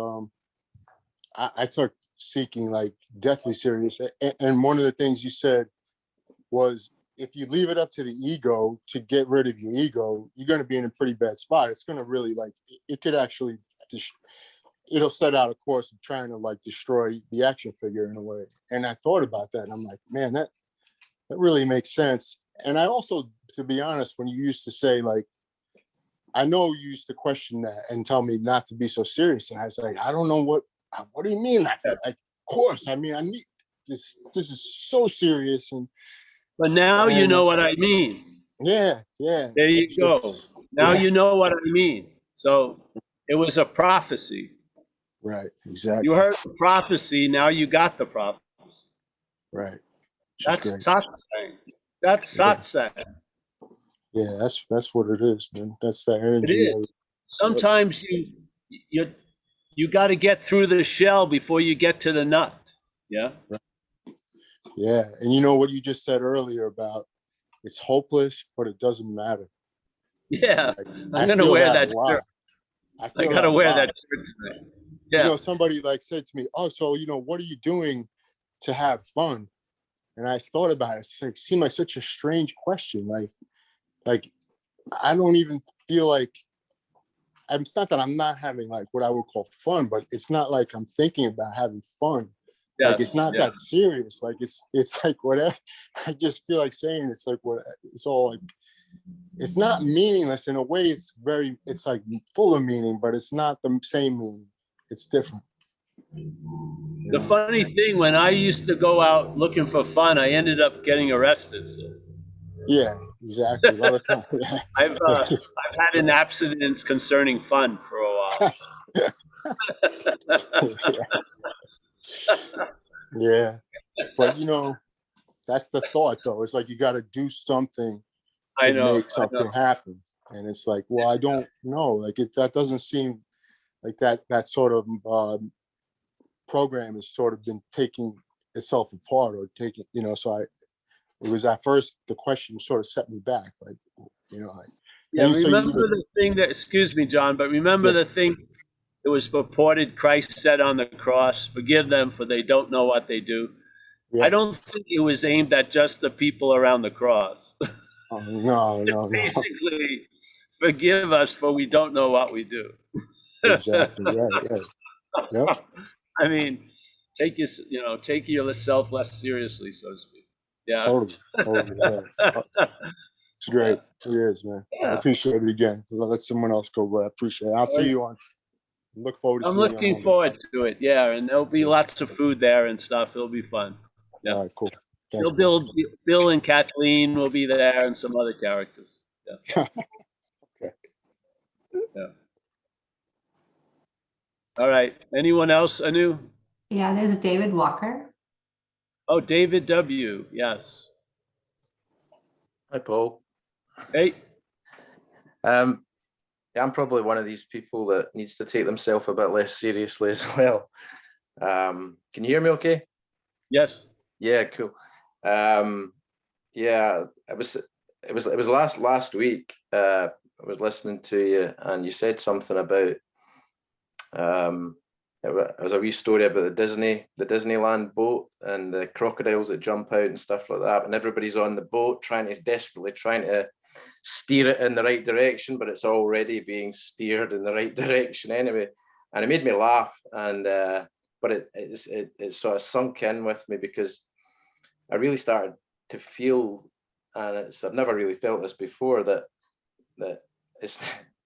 I took seeking like deathly serious. And one of the things you said was if you leave it up to the ego to get rid of your ego, you're going to be in a pretty bad spot. It's going to really like, it could actually, it'll set out a course of trying to like destroy the action figure in a way. And I thought about that and I'm like, man, that really makes sense. And I also, to be honest, when you used to say like, I know you used to question that and tell me not to be so serious. And I was like, I don't know what do you mean? Like, of course, I mean, I need this is so serious. But now you And know what I mean. yeah. There you go. Now yeah. you know what I mean. So it was a prophecy. Right, exactly. You heard the prophecy, now you got the prophecy. Right. Which is That's great. satsang. That's Yeah. satsang. Yeah, that's what it is, man. That's the It energy. is. Sometimes you got to get through the shell before you get to the nut. Yeah. Yeah. And you know what you just said earlier about it's hopeless, but it doesn't matter. Yeah. Like, I'm I gonna feel wear that that a lot. shirt. I I feel gotta that a wear lot. that shirt tonight. You Yeah. know, somebody like said to me, "Oh, so you know, what are you doing to have fun?" And I thought about it. It's like seemed like such a strange question. Like I don't even feel like it's not that I'm not having like what I would call fun, but it's not like I'm thinking about having fun. Like it's Yes, not yeah. that serious. Like it's like whatever. I just feel like saying it's like what it's all like. It's not meaningless in a way. It's like full of meaning, but it's not the same meaning. It's different. The funny thing, when I used to go out looking for fun, I ended up getting arrested. So Yeah, exactly. A lot of times. I've had an abstinence concerning fun for a while. Yeah, but you know, that's the thought though. It's like you got to do something I to know. make something happen, and it's like, well, I don't know. Like that doesn't seem like that sort of program has sort of been taking itself apart or taking, you know. So it was at first the question sort of set me back, like, you know, like. Yeah, And so remember the thing that, excuse me, John, but remember yeah, the thing that was purported Christ said on the cross, forgive them for they don't know what they do. yeah. I don't think it was aimed at just the people around the cross. Oh, no. Basically, forgive us for we don't know what we do. Exactly. Yeah. Yep. I mean, take yourself less seriously, so to speak. Yeah. Totally. Yeah. It's great. It is, man. I Yeah. appreciate it again. Let someone else go, but I appreciate it. I'll see you on. Look forward to I'm seeing you on looking Monday. forward to it. Yeah, and there'll be lots of food there and stuff. It'll be fun. Yeah. All right, cool. Thanks, Bill and Kathleen will be there and some other characters. Yeah. Okay. Yeah. All right. Anyone else, Anu? Yeah, there's David Walker. Oh, David W. Yes. Hi, Paul. Hey, Yeah, I'm probably one of these people that needs to take themselves a bit less seriously as well. Can you hear me okay? yes. Yeah, cool. Yeah, it was last week. I was listening to you and you said something about it was a wee story about the Disneyland boat and the crocodiles that jump out and stuff like that, and everybody's on the boat desperately trying to steer it in the right direction, but it's already being steered in the right direction anyway. And it made me laugh, and but it sort of sunk in with me, because I really started to feel, and I've never really felt this before, that it's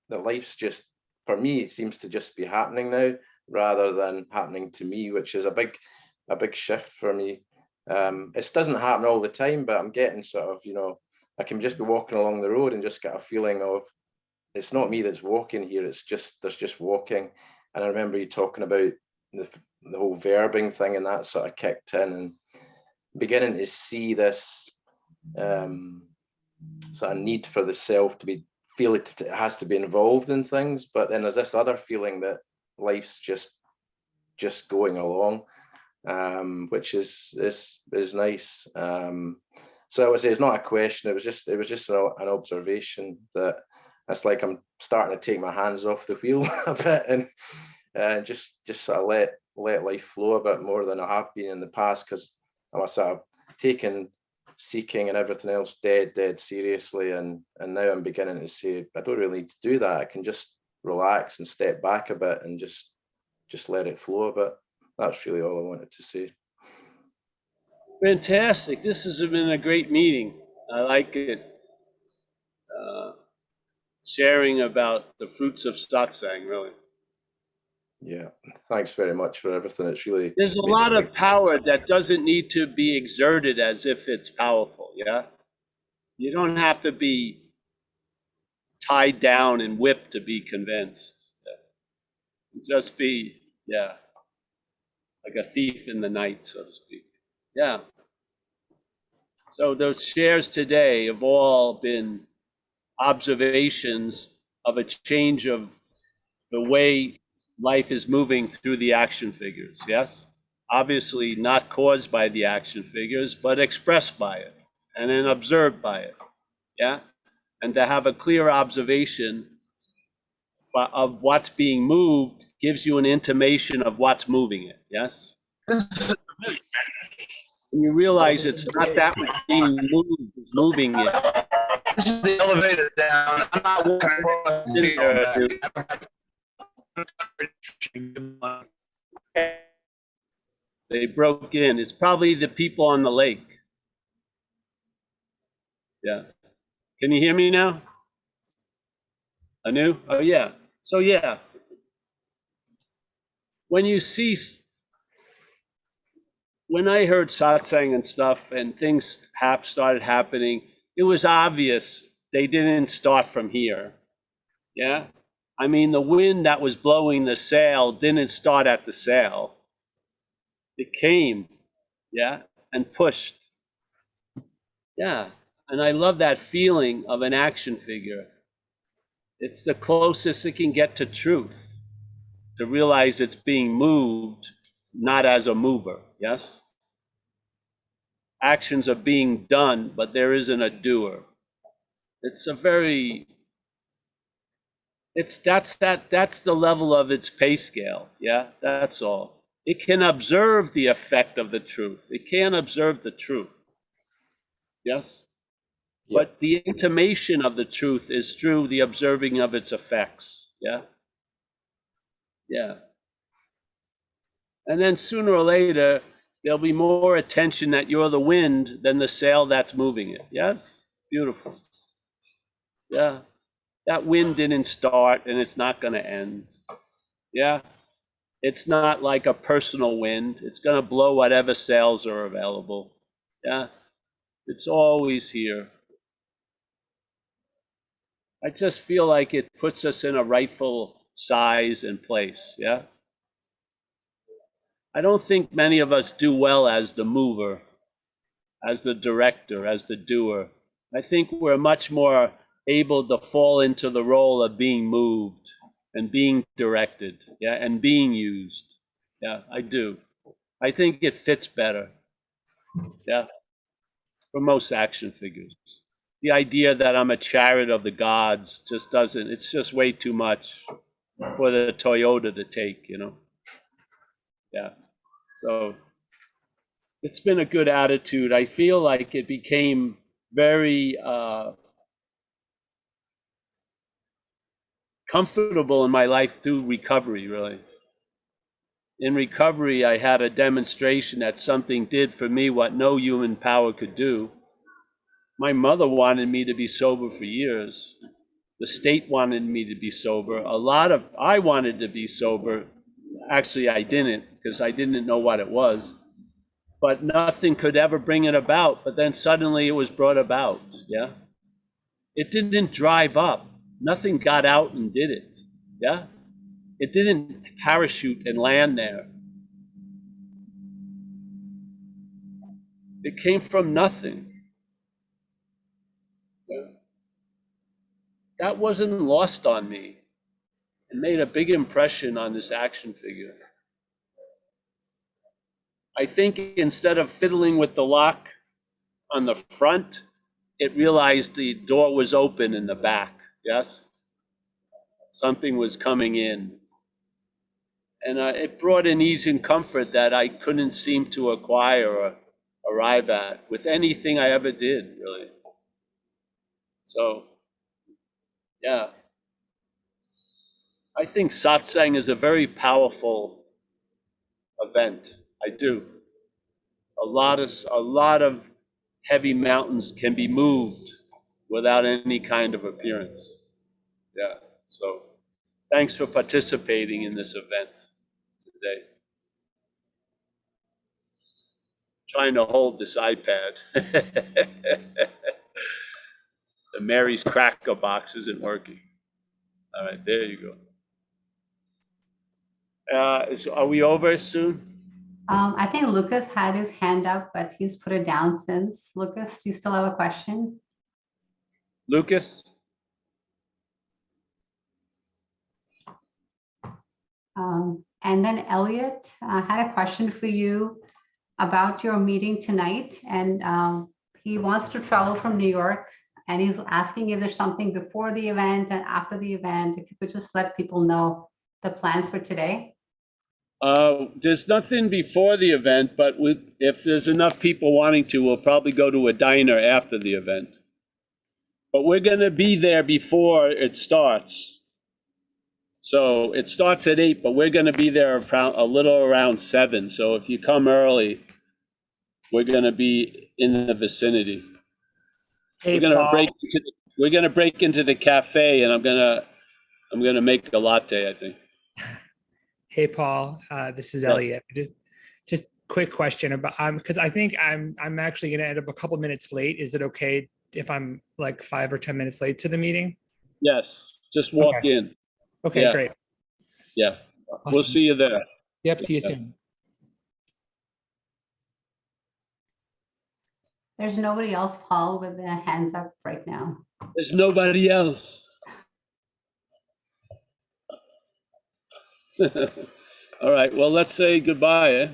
that life's just, for me, it seems to just be happening now rather than happening to me, which is a big shift for me. It doesn't happen all the time, but I'm getting sort of, I can just be walking along the road and just get a feeling of, it's not me that's walking here, there's just walking. And I remember you talking about the whole verbing thing, and that sort of kicked in, and beginning to see this sort of need for the self to feel it has to be involved in things. But then there's this other feeling that life's just going along, which is nice. So I would say it's not a question. It was just an observation that it's like I'm starting to take my hands off the wheel a bit, and just sort of let life flow a bit more than I have been in the past, because I was sort of taking seeking and everything else dead seriously, and now I'm beginning to say I don't really need to do that. I can just relax and step back a bit and just let it flow a bit. That's really all I wanted to say. Fantastic. This has been a great meeting. I like it. Sharing about the fruits of satsang, really. Yeah, thanks very much for everything. It's really, There's a lot of power that doesn't need to be exerted as if it's powerful, yeah? You don't have to be tied down and whipped to be convinced. Just be, yeah, like a thief in the night, so to speak. Yeah. So those shares today have all been observations of a change of the way life is moving through the action figures, yes? Obviously not caused by the action figures, but expressed by it and then observed by it, yeah? And to have a clear observation of what's being moved gives you an intimation of what's moving it, yes? And you realize it's not that which being moved is moving it. This is the elevator down. I'm not walking across. They broke in. It's probably the people on the lake. Yeah. Can you hear me now? Anu? Oh, yeah. So, yeah. When I heard satsang and stuff and things started happening, it was obvious they didn't start from here. Yeah. I mean, the wind that was blowing the sail didn't start at the sail. It came, yeah, and pushed. Yeah. And I love that feeling of an action figure. It's the closest it can get to truth, to realize it's being moved, not as a mover, yes? Actions are being done, but there isn't a doer. It's that's the level of its pay scale, yeah? That's all. It can observe the effect of the truth. It can't observe the truth, yes? Yeah. But the intimation of the truth is through the observing of its effects, yeah? Yeah. And then sooner or later, there'll be more attention that you're the wind than the sail that's moving it. Yes? Beautiful. Yeah. That wind didn't start and it's not going to end. Yeah. It's not like a personal wind. It's going to blow whatever sails are available. Yeah. It's always here. I just feel like it puts us in a rightful size and place. Yeah. I don't think many of us do well as the mover, as the director, as the doer. I think we're much more able to fall into the role of being moved and being directed, yeah, and being used. Yeah, I do. I think it fits better, yeah, for most action figures. The idea that I'm a chariot of the gods just doesn't, it's just way too much for the Toyota to take, you know? Yeah, so it's been a good attitude. I feel like it became very comfortable in my life through recovery, really. In recovery, I had a demonstration that something did for me what no human power could do. My mother wanted me to be sober for years. The state wanted me to be sober. I wanted to be sober. Actually, I didn't, because I didn't know what it was. But nothing could ever bring it about. But then suddenly it was brought about, yeah? It didn't drive up. Nothing got out and did it, yeah? It didn't parachute and land there. It came from nothing. Yeah. That wasn't lost on me. It made a big impression on this action figure. I think instead of fiddling with the lock on the front, it realized the door was open in the back, yes? Something was coming in. And it brought an ease and comfort that I couldn't seem to acquire or arrive at with anything I ever did, really. So, yeah. I think satsang is a very powerful event. I do. A lot of heavy mountains can be moved without any kind of appearance. Yeah. So thanks for participating in this event today. Trying to hold this iPad. The Mary's cracker box isn't working. All right, there you go. Are we over soon? I think Lucas had his hand up, but he's put it down since. Lucas, do you still have a question? Lucas? And then Elliot had a question for you about your meeting tonight. And he wants to travel from New York. And he's asking if there's something before the event and after the event. If you could just let people know the plans for today. There's nothing before the event, but if there's enough people wanting to, we'll probably go to a diner after the event. But we're going to be there before it starts. So it starts at 8, but we're going to be there a little around 7. So if you come early, we're going to be in the vicinity. Hey, We're going to Paul. break into the cafe, and I'm going to make a latte, I think. Hey, Paul. This is Yeah. Elliot. Just quick question about because I think I'm actually going to end up a couple minutes late. Is it okay if I'm like 5 or 10 minutes late to the meeting? Yes, just walk in. Okay, Yeah. great. Yeah, Awesome. we'll see you there. Yep. See you Yeah. soon. There's nobody else, Paul, with their hands up right now. There's nobody else. All right, well, let's say goodbye, eh?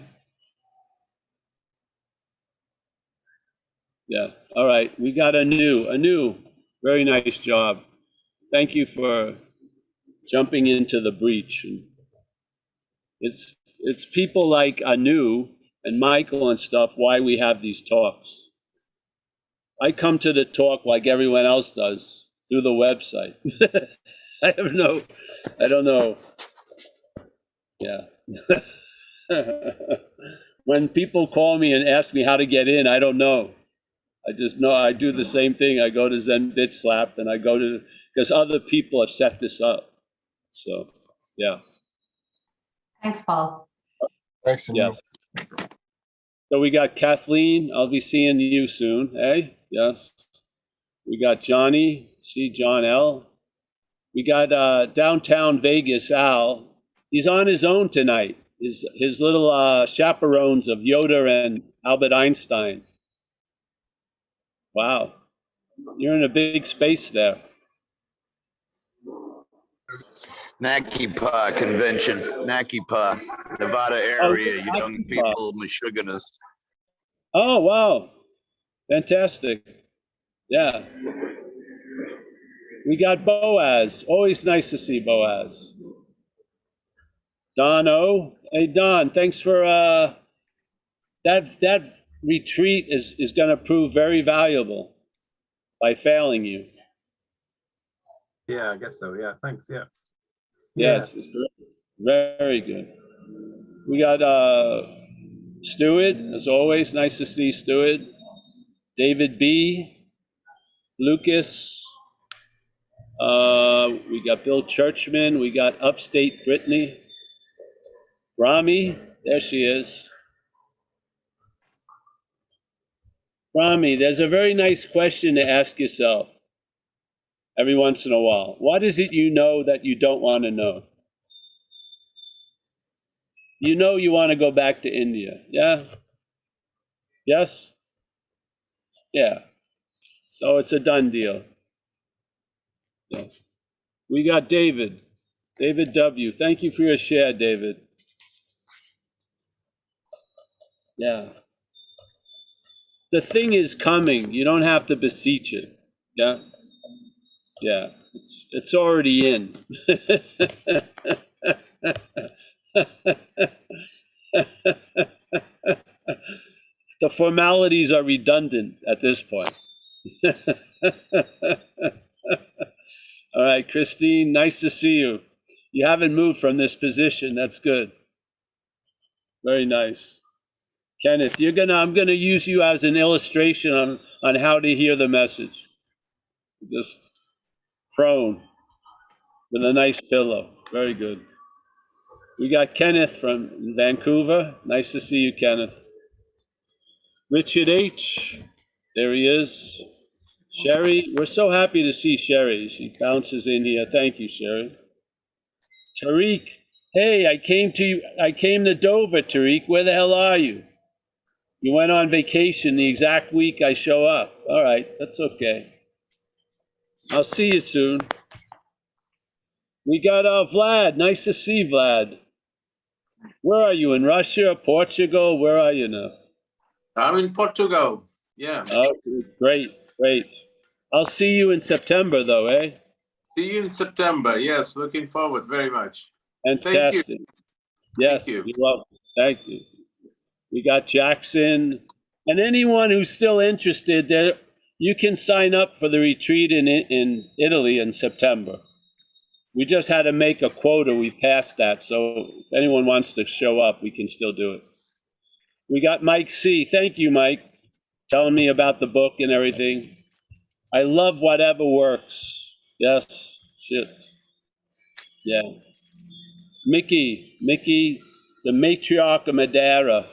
Yeah, all right, we got Anu, very nice job. Thank you for jumping into the breach. It's people like Anu and Michael and stuff why we have these talks. I come to the talk like everyone else does through the website. I don't know. Yeah. When people call me and ask me how to get in, I don't know. I just know I do the same thing. I go to Zen Bitch Slap and I go to, because other people have set this up. So, yeah. Thanks, Paul. Thanks. Yes. So we got Kathleen. I'll be seeing you soon. Hey, yes. We got Johnny. See John L. We got downtown Vegas Al. He's on his own tonight. His little chaperones of Yoda and Albert Einstein. Wow. You're in a big space there. Nakipa convention, Nakipa, Nevada area, young Nakipa. people, Michiganers. Oh, wow. Fantastic. Yeah. We got Boaz. Always nice to see Boaz. Don O. Hey, Don, thanks for that retreat is going to prove very valuable by failing you. Yeah, I guess so. Yeah, thanks. Yeah. Yeah, it's very good. We got Stuart, as always. Nice to see Stuart. David B. Lucas. We got Bill Churchman. We got Upstate Brittany. Rami, there she is. Rami, there's a very nice question to ask yourself every once in a while. What is it you know that you don't want to know? You know you want to go back to India, yeah? Yes? Yeah. So it's a done deal. Yeah. We got David. David W. Thank you for your share, David. Yeah. The thing is coming. You don't have to beseech it. Yeah? Yeah. It's already in. The formalities are redundant at this point. All right, Christine, nice to see you. You haven't moved from this position. That's good. Very nice. Kenneth, I'm gonna use you as an illustration on how to hear the message. Just prone with a nice pillow. Very good. We got Kenneth from Vancouver. Nice to see you, Kenneth. Richard H. There he is. Sherry, we're so happy to see Sherry. She bounces in here. Thank you, Sherry. Tariq, hey, I came to Dover, Tariq. Where the hell are you? You went on vacation the exact week I show up. All right, that's okay. I'll see you soon. We got Vlad. Nice to see Vlad. Where are you, in Russia, Portugal? Where are you now? I'm in Portugal. Yeah. Oh, great, great. I'll see you in September, though, eh? See you in September. Yes, looking forward very much. Fantastic. Thank you. Yes, Thank you. you're welcome. Thank you. We got Jackson. And anyone who's still interested, there, you can sign up for the retreat in Italy in September. We just had to make a quota. We passed that. So if anyone wants to show up, we can still do it. We got Mike C. Thank you, Mike, telling me about the book and everything. I love whatever works. Yes, shit. Yeah. Mickey, the matriarch of Madeira.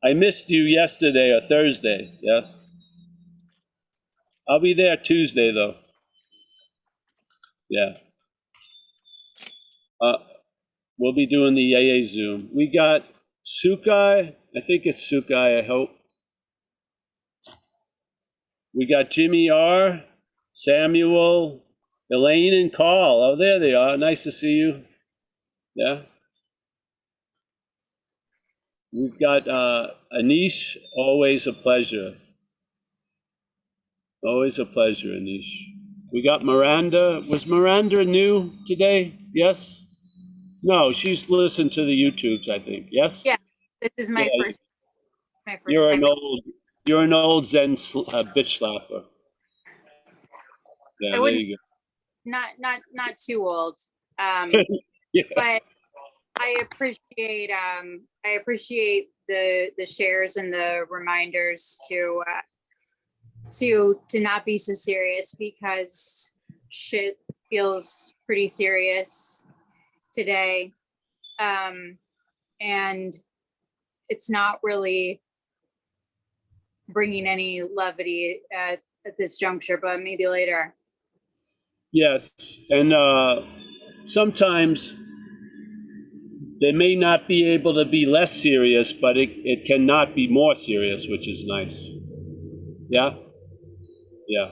I missed you yesterday or Thursday, yes? I'll be there Tuesday, though. Yeah. We'll be doing the AA Zoom. We got Sukai. I think it's Sukai, I hope. We got Jimmy R., Samuel, Elaine, and Carl. Oh, there they are. Nice to see you. Yeah. We've got Anish. Always a pleasure. Always a pleasure, Anish. We got Miranda. Was Miranda new today? Yes? No, she's listened to the YouTubes, I think. Yes? Yeah, this is my Yeah, first You're time. an old Zen bitch slapper. Yeah, I there wouldn't, you not too old. go. Yeah. But I appreciate the shares and the reminders to not be so serious, because shit feels pretty serious today. And it's not really bringing any levity at this juncture, but maybe later. Yes, and sometimes they may not be able to be less serious, but it cannot be more serious, which is nice. Yeah? Yeah.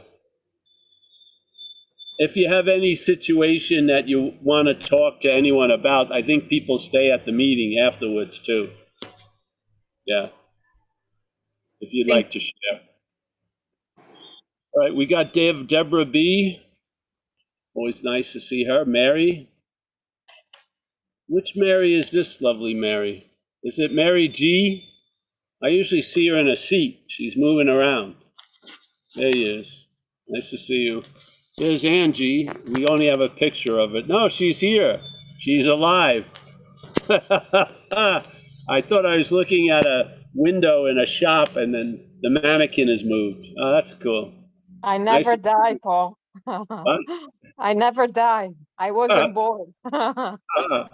If you have any situation that you want to talk to anyone about, I think people stay at the meeting afterwards too. Yeah. If you'd like to share. All right, we got Deborah B. Always nice to see her. Mary. Which Mary is this lovely Mary? Is it Mary G? I usually see her in a seat. She's moving around. There he is. Nice to see you. There's Angie. We only have a picture of it. No, she's here. She's alive. I thought I was looking at a window in a shop and then the mannequin has moved. Oh, that's cool. I Nice never to- die, Paul. What? I never die. I wasn't born. Ah.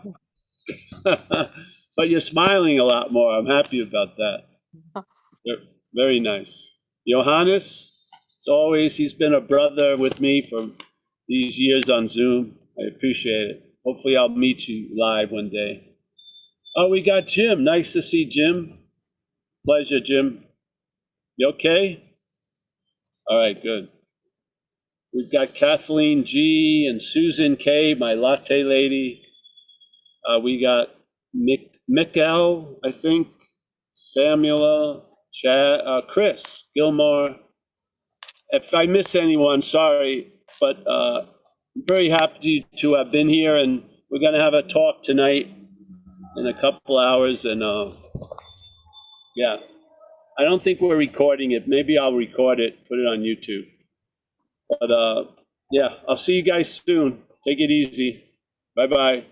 But you're smiling a lot more. I'm happy about that. Very nice. Johannes, as always, he's been a brother with me for these years on Zoom. I appreciate it. Hopefully I'll meet you live one day. Oh, we got Jim. Nice to see Jim. Pleasure, Jim. You okay? All right, good. We've got Kathleen G and Susan K, my latte lady. We got Mikkel, I think, Samuel, Chad, Chris Gilmore. If I miss anyone, sorry, but I'm very happy to have been here, and we're going to have a talk tonight in a couple hours, and yeah, I don't think we're recording it. Maybe I'll record it, put it on YouTube. But yeah, I'll see you guys soon. Take it easy. Bye-bye.